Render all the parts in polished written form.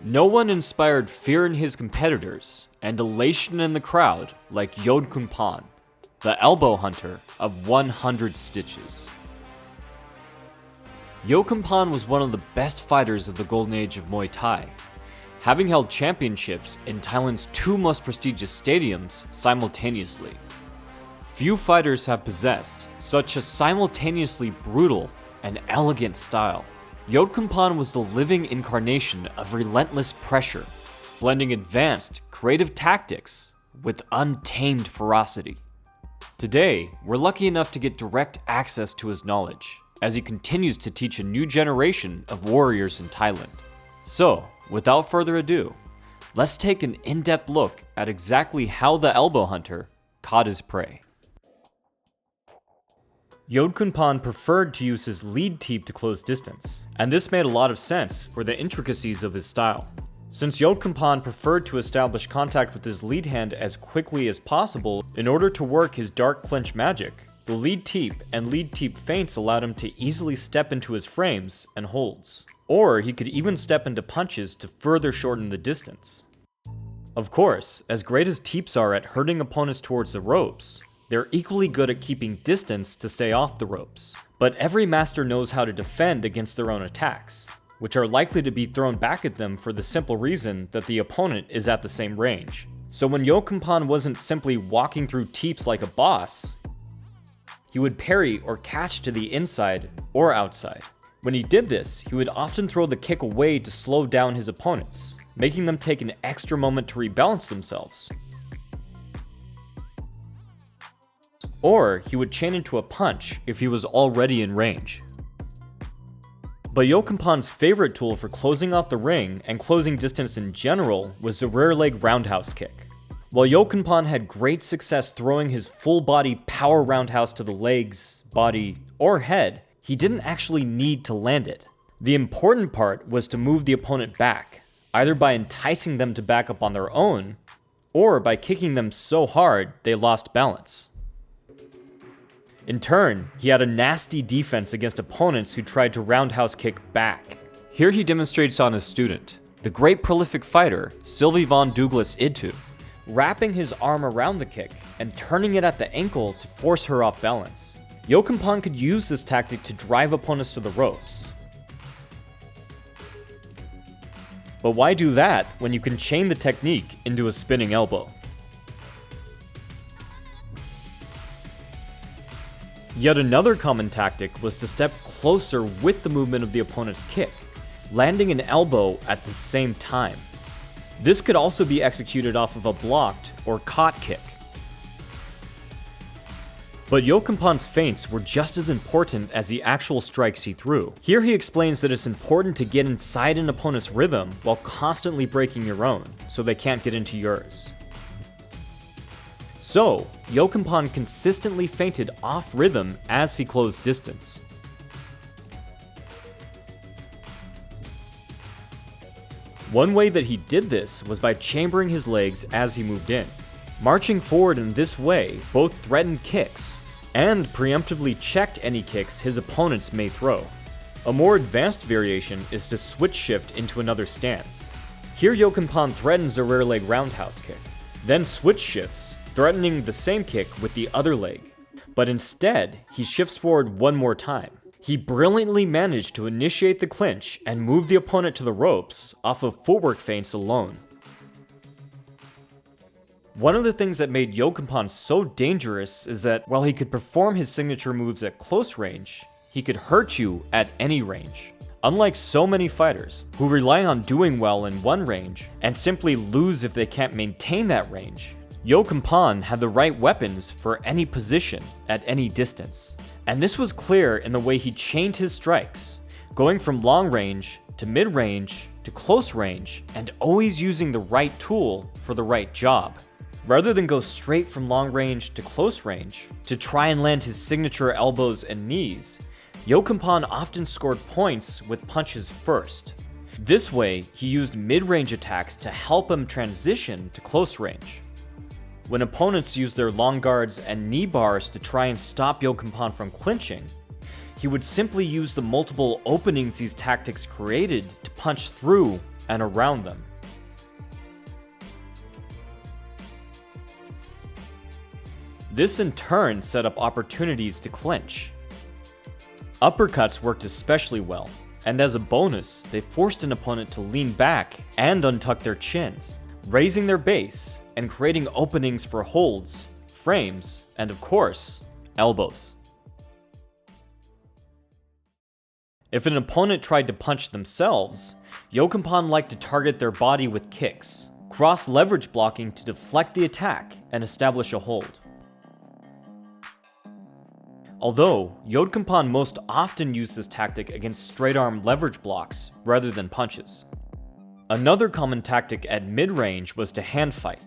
No one inspired fear in his competitors and elation in the crowd like Yodkhunpon, the elbow hunter of 100 stitches. Yodkhunpon was one of the best fighters of the golden age of Muay Thai, having held championships in Thailand's two most prestigious stadiums simultaneously. Few fighters have possessed such a simultaneously brutal and elegant style. Yodkhunpon was the living incarnation of relentless pressure, blending advanced, creative tactics with untamed ferocity. Today, we're lucky enough to get direct access to his knowledge, as he continues to teach a new generation of warriors in Thailand. So, without further ado, let's take an in-depth look at exactly how the elbow hunter caught his prey. Yodkhunpon preferred to use his lead teep to close distance, and this made a lot of sense for the intricacies of his style. Since Yodkhunpon preferred to establish contact with his lead hand as quickly as possible in order to work his dark clinch magic, the lead teep and lead teep feints allowed him to easily step into his frames and holds. Or he could even step into punches to further shorten the distance. Of course, as great as teeps are at herding opponents towards the ropes, they're equally good at keeping distance to stay off the ropes. But every master knows how to defend against their own attacks, which are likely to be thrown back at them for the simple reason that the opponent is at the same range. So when Yodkhunpon wasn't simply walking through teeps like a boss, he would parry or catch to the inside or outside. When he did this, he would often throw the kick away to slow down his opponents, making them take an extra moment to rebalance themselves. Or he would chain into a punch if he was already in range. But Yodkhunpon's favorite tool for closing off the ring and closing distance in general was the rear leg roundhouse kick. While Yodkhunpon had great success throwing his full body power roundhouse to the legs, body, or head, he didn't actually need to land it. The important part was to move the opponent back, either by enticing them to back up on their own, or by kicking them so hard they lost balance. In turn, he had a nasty defense against opponents who tried to roundhouse kick back. Here he demonstrates on his student, the great prolific fighter, Sylvie-von Duuglas-ittu, wrapping his arm around the kick and turning it at the ankle to force her off balance. Yodkhunpon could use this tactic to drive opponents to the ropes. But why do that when you can chain the technique into a spinning elbow? Yet another common tactic was to step closer with the movement of the opponent's kick, landing an elbow at the same time. This could also be executed off of a blocked or caught kick. But Yodkhunpon's feints were just as important as the actual strikes he threw. Here he explains that it's important to get inside an opponent's rhythm while constantly breaking your own, so they can't get into yours. So, Yodkhunpon consistently feinted off rhythm as he closed distance. One way that he did this was by chambering his legs as he moved in. Marching forward in this way both threatened kicks and preemptively checked any kicks his opponents may throw. A more advanced variation is to switch shift into another stance. Here Yodkhunpon threatens a rear leg roundhouse kick, then switch shifts, threatening the same kick with the other leg. But instead, he shifts forward one more time. He brilliantly managed to initiate the clinch and move the opponent to the ropes off of footwork feints alone. One of the things that made Yodkhunpon so dangerous is that while he could perform his signature moves at close range, he could hurt you at any range. Unlike so many fighters, who rely on doing well in one range and simply lose if they can't maintain that range, Yodkhunpon had the right weapons for any position at any distance. And this was clear in the way he chained his strikes, going from long range to mid-range to close range, and always using the right tool for the right job. Rather than go straight from long range to close range to try and land his signature elbows and knees, Yodkhunpon often scored points with punches first. This way, he used mid-range attacks to help him transition to close range. When opponents used their long guards and knee bars to try and stop Yodkhunpon from clinching, he would simply use the multiple openings these tactics created to punch through and around them. This in turn set up opportunities to clinch. Uppercuts worked especially well, and as a bonus, they forced an opponent to lean back and untuck their chins, raising their base and creating openings for holds, frames, and of course, elbows. If an opponent tried to punch themselves, Yodkhunpon liked to target their body with kicks, cross leverage blocking to deflect the attack and establish a hold. Although, Yodkhunpon most often used this tactic against straight-arm leverage blocks rather than punches. Another common tactic at mid-range was to hand fight.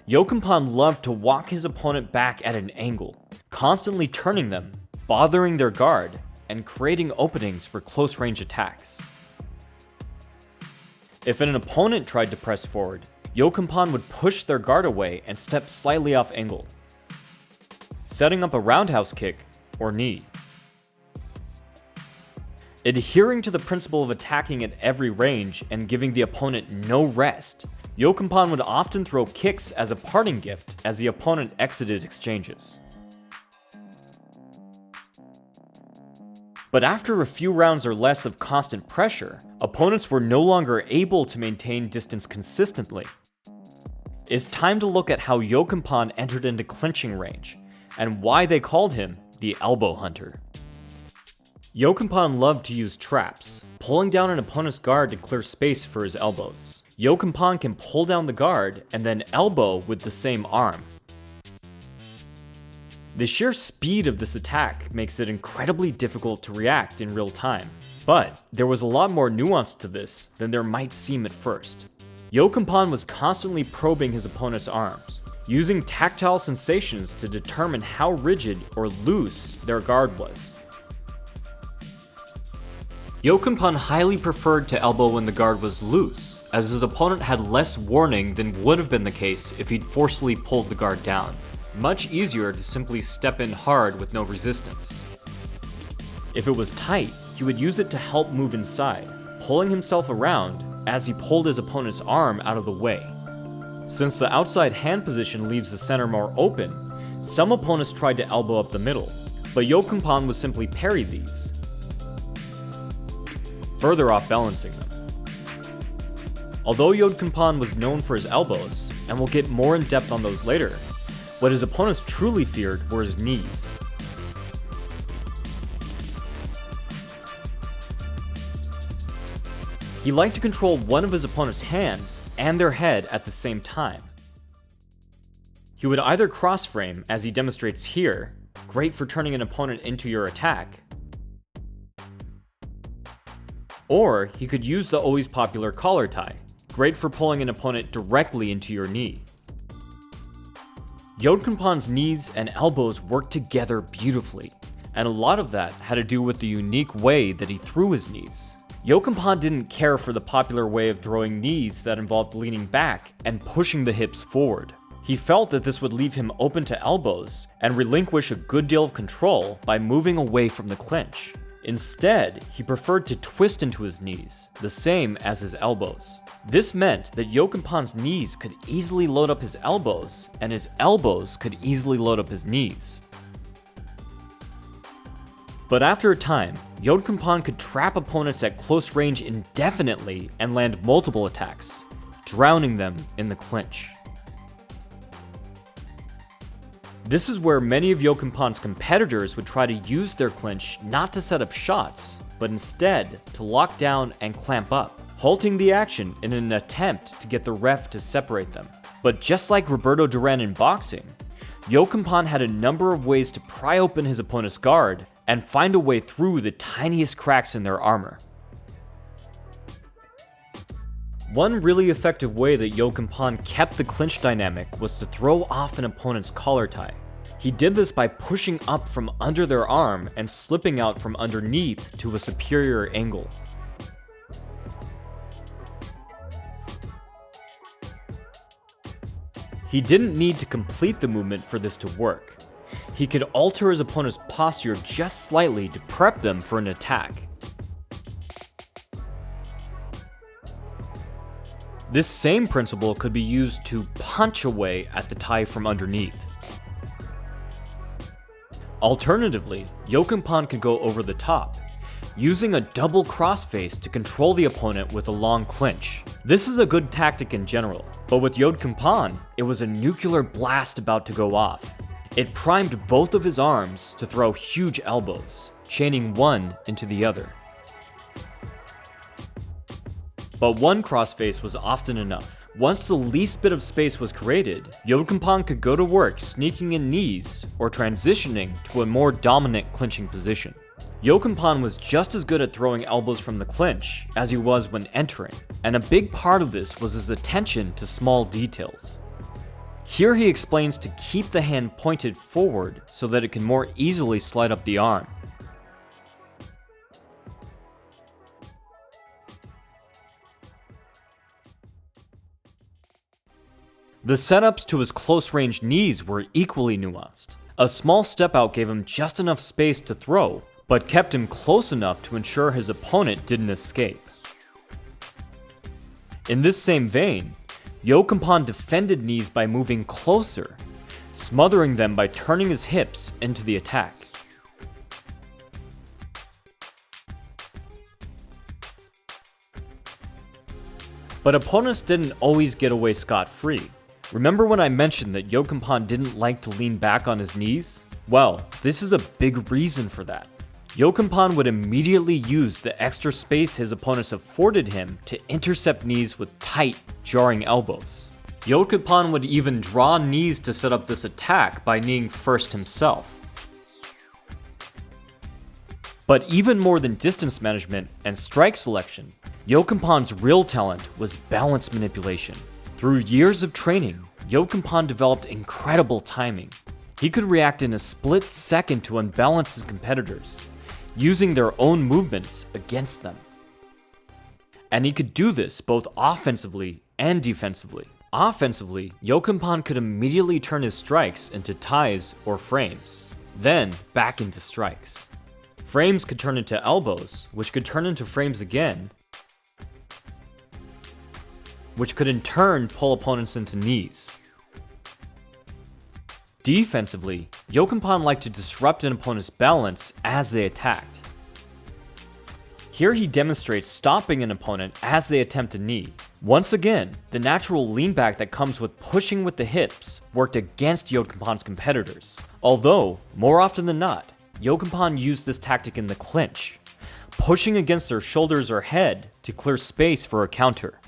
Yodkhunpon loved to walk his opponent back at an angle, constantly turning them, bothering their guard, and creating openings for close-range attacks. If an opponent tried to press forward, Yodkhunpon would push their guard away and step slightly off angle, setting up a roundhouse kick or knee. Adhering to the principle of attacking at every range and giving the opponent no rest, Yodkhunpon would often throw kicks as a parting gift as the opponent exited exchanges. But after a few rounds or less of constant pressure, opponents were no longer able to maintain distance consistently. It's time to look at how Yodkhunpon entered into clinching range, and why they called him the elbow hunter. Yodkhunpon loved to use traps, pulling down an opponent's guard to clear space for his elbows. Yodkhunpon can pull down the guard and then elbow with the same arm. The sheer speed of this attack makes it incredibly difficult to react in real time, but there was a lot more nuance to this than there might seem at first. Yodkhunpon was constantly probing his opponent's arms, using tactile sensations to determine how rigid or loose their guard was. Yodkhunpon highly preferred to elbow when the guard was loose, as his opponent had less warning than would have been the case if he'd forcefully pulled the guard down. Much easier to simply step in hard with no resistance. If it was tight, he would use it to help move inside, pulling himself around as he pulled his opponent's arm out of the way. Since the outside hand position leaves the center more open, some opponents tried to elbow up the middle, but Yodkhunpon would simply parry these, further off balancing them. Although Yodkhunpon was known for his elbows, and we'll get more in depth on those later, what his opponents truly feared were his knees. He liked to control one of his opponent's hands and their head at the same time. He would either cross frame, as he demonstrates here, great for turning an opponent into your attack, or he could use the always popular collar tie, great for pulling an opponent directly into your knee. Yodkhunpon's knees and elbows worked together beautifully, and a lot of that had to do with the unique way that he threw his knees. Yodkhunpon didn't care for the popular way of throwing knees that involved leaning back and pushing the hips forward. He felt that this would leave him open to elbows and relinquish a good deal of control by moving away from the clinch. Instead, he preferred to twist into his knees, the same as his elbows. This meant that Yodkhunpon's knees could easily load up his elbows, and his elbows could easily load up his knees. But after a time, Yodkhunpon could trap opponents at close range indefinitely and land multiple attacks, drowning them in the clinch. This is where many of Yodkhunpon's competitors would try to use their clinch not to set up shots, but instead to lock down and clamp up, halting the action in an attempt to get the ref to separate them. But just like Roberto Duran in boxing, Yodkhunpon had a number of ways to pry open his opponent's guard and find a way through the tiniest cracks in their armor. One really effective way that Yodkhunpon kept the clinch dynamic was to throw off an opponent's collar tie. He did this by pushing up from under their arm and slipping out from underneath to a superior angle. He didn't need to complete the movement for this to work. He could alter his opponent's posture just slightly to prep them for an attack. This same principle could be used to punch away at the Thai from underneath. Alternatively, Yodkhunpon could go over the top, using a double crossface to control the opponent with a long clinch. This is a good tactic in general, but with Yodkhunpon, it was a nuclear blast about to go off. It primed both of his arms to throw huge elbows, chaining one into the other. But one crossface was often enough. Once the least bit of space was created, Yodkhunpon could go to work sneaking in knees or transitioning to a more dominant clinching position. Yodkhunpon was just as good at throwing elbows from the clinch as he was when entering, and a big part of this was his attention to small details. Here he explains to keep the hand pointed forward so that it can more easily slide up the arm. The setups to his close-range knees were equally nuanced. A small step-out gave him just enough space to throw, but kept him close enough to ensure his opponent didn't escape. In this same vein, Yodkhunpon defended knees by moving closer, smothering them by turning his hips into the attack. But opponents didn't always get away scot-free. Remember when I mentioned that Yodkhunpon didn't like to lean back on his knees? Well, this is a big reason for that. Yodkhunpon would immediately use the extra space his opponents afforded him to intercept knees with tight, jarring elbows. Yodkhunpon would even draw knees to set up this attack by kneeing first himself. But even more than distance management and strike selection, Yodkhunpon's real talent was balance manipulation. Through years of training, Yodkhunpon developed incredible timing. He could react in a split second to unbalance his competitors, using their own movements against them. And he could do this both offensively and defensively. Offensively, Yodkhunpon could immediately turn his strikes into ties or frames, then back into strikes. Frames could turn into elbows, which could turn into frames again, which could in turn pull opponents into knees. Defensively, Yodkhunpon liked to disrupt an opponent's balance as they attacked. Here he demonstrates stopping an opponent as they attempt a knee. Once again, the natural lean back that comes with pushing with the hips worked against Yodkhunpon's competitors. Although, more often than not, Yodkhunpon used this tactic in the clinch, pushing against their shoulders or head to clear space for a counter.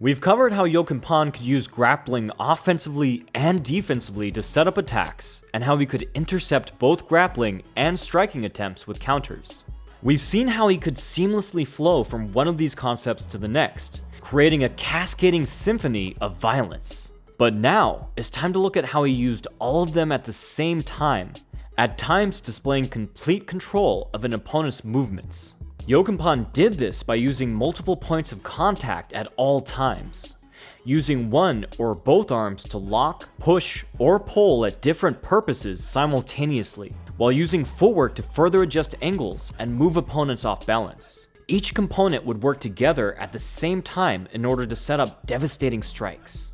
We've covered how Yodkhunpon could use grappling offensively and defensively to set up attacks, and how he could intercept both grappling and striking attempts with counters. We've seen how he could seamlessly flow from one of these concepts to the next, creating a cascading symphony of violence. But now, it's time to look at how he used all of them at the same time, at times displaying complete control of an opponent's movements. Yodkhunpon did this by using multiple points of contact at all times, using one or both arms to lock, push, or pull at different purposes simultaneously, while using footwork to further adjust angles and move opponents off balance. Each component would work together at the same time in order to set up devastating strikes.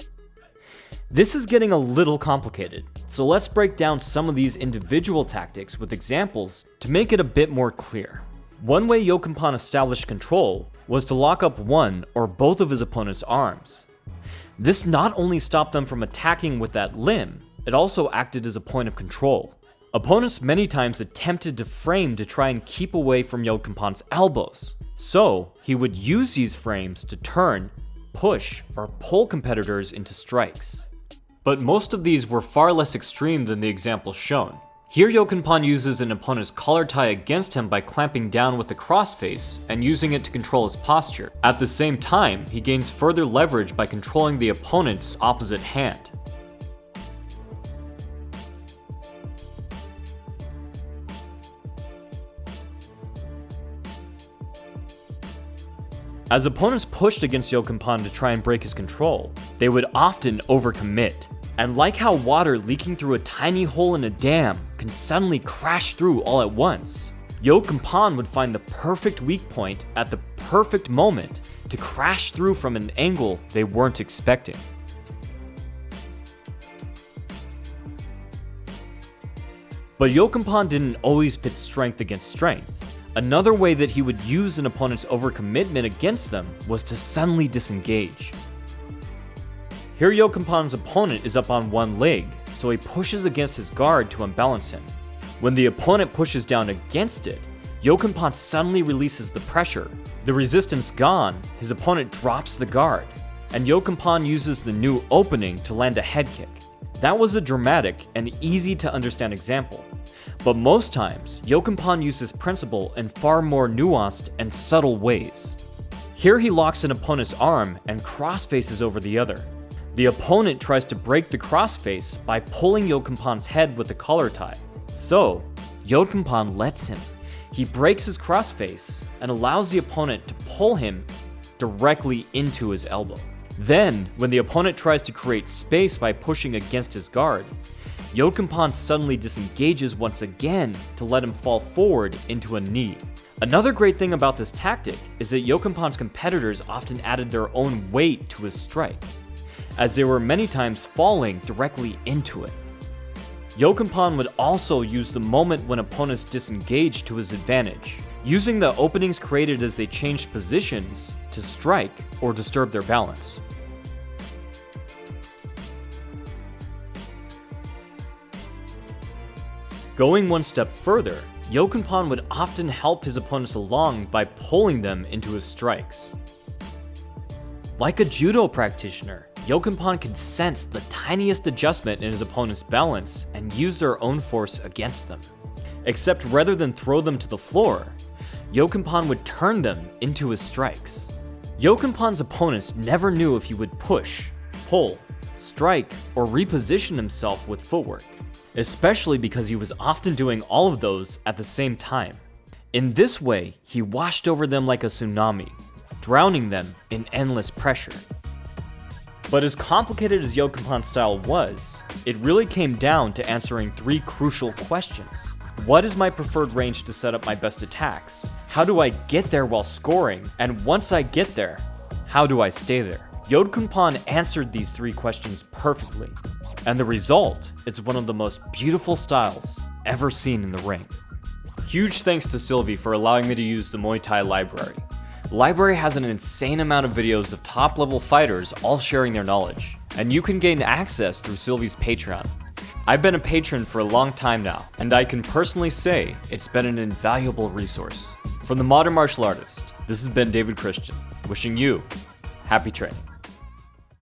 This is getting a little complicated, so let's break down some of these individual tactics with examples to make it a bit more clear. One way Yodkhunpon established control was to lock up one or both of his opponent's arms. This not only stopped them from attacking with that limb, it also acted as a point of control. Opponents many times attempted to frame to try and keep away from Yodkhunpon's elbows, so he would use these frames to turn, push, or pull competitors into strikes. But most of these were far less extreme than the examples shown. Here Yodkhunpon uses an opponent's collar tie against him by clamping down with the crossface and using it to control his posture. At the same time, he gains further leverage by controlling the opponent's opposite hand. As opponents pushed against Yodkhunpon to try and break his control, they would often overcommit. And like how water leaking through a tiny hole in a dam can suddenly crash through all at once, Yodkhunpon would find the perfect weak point at the perfect moment to crash through from an angle they weren't expecting. But Yodkhunpon didn't always pit strength against strength. Another way that he would use an opponent's overcommitment against them was to suddenly disengage. Here Yodkhunpon's opponent is up on one leg, so he pushes against his guard to unbalance him. When the opponent pushes down against it, Yodkhunpon suddenly releases the pressure. The resistance gone, his opponent drops the guard, and Yodkhunpon uses the new opening to land a head kick. That was a dramatic and easy to understand example, but most times, Yodkhunpon uses principle in far more nuanced and subtle ways. Here he locks an opponent's arm and cross-faces over the other. The opponent tries to break the crossface by pulling Yodkhunpon's head with the collar tie. So, Yodkhunpon lets him. He breaks his crossface and allows the opponent to pull him directly into his elbow. Then, when the opponent tries to create space by pushing against his guard, Yodkhunpon suddenly disengages once again to let him fall forward into a knee. Another great thing about this tactic is that Yodkhunpon's competitors often added their own weight to his strike, as they were many times falling directly into it. Yodkhunpon would also use the moment when opponents disengaged to his advantage, using the openings created as they changed positions to strike or disturb their balance. Going one step further, Yodkhunpon would often help his opponents along by pulling them into his strikes. Like a judo practitioner, Yodkhunpon could sense the tiniest adjustment in his opponent's balance and use their own force against them. Except rather than throw them to the floor, Yodkhunpon would turn them into his strikes. Yodkhunpon's opponents never knew if he would push, pull, strike, or reposition himself with footwork, especially because he was often doing all of those at the same time. In this way, he washed over them like a tsunami, drowning them in endless pressure. But as complicated as Yodkhunpon's style was, it really came down to answering three crucial questions. What is my preferred range to set up my best attacks? How do I get there while scoring? And once I get there, how do I stay there? Yodkhunpon answered these three questions perfectly, and the result is one of the most beautiful styles ever seen in the ring. Huge thanks to Sylvie for allowing me to use the Muay Thai library. The library has an insane amount of videos of top-level fighters all sharing their knowledge, and you can gain access through Sylvie's Patreon. I've been a patron for a long time now, and I can personally say it's been an invaluable resource. From the Modern Martial Artist, this has been David Christian, wishing you happy training.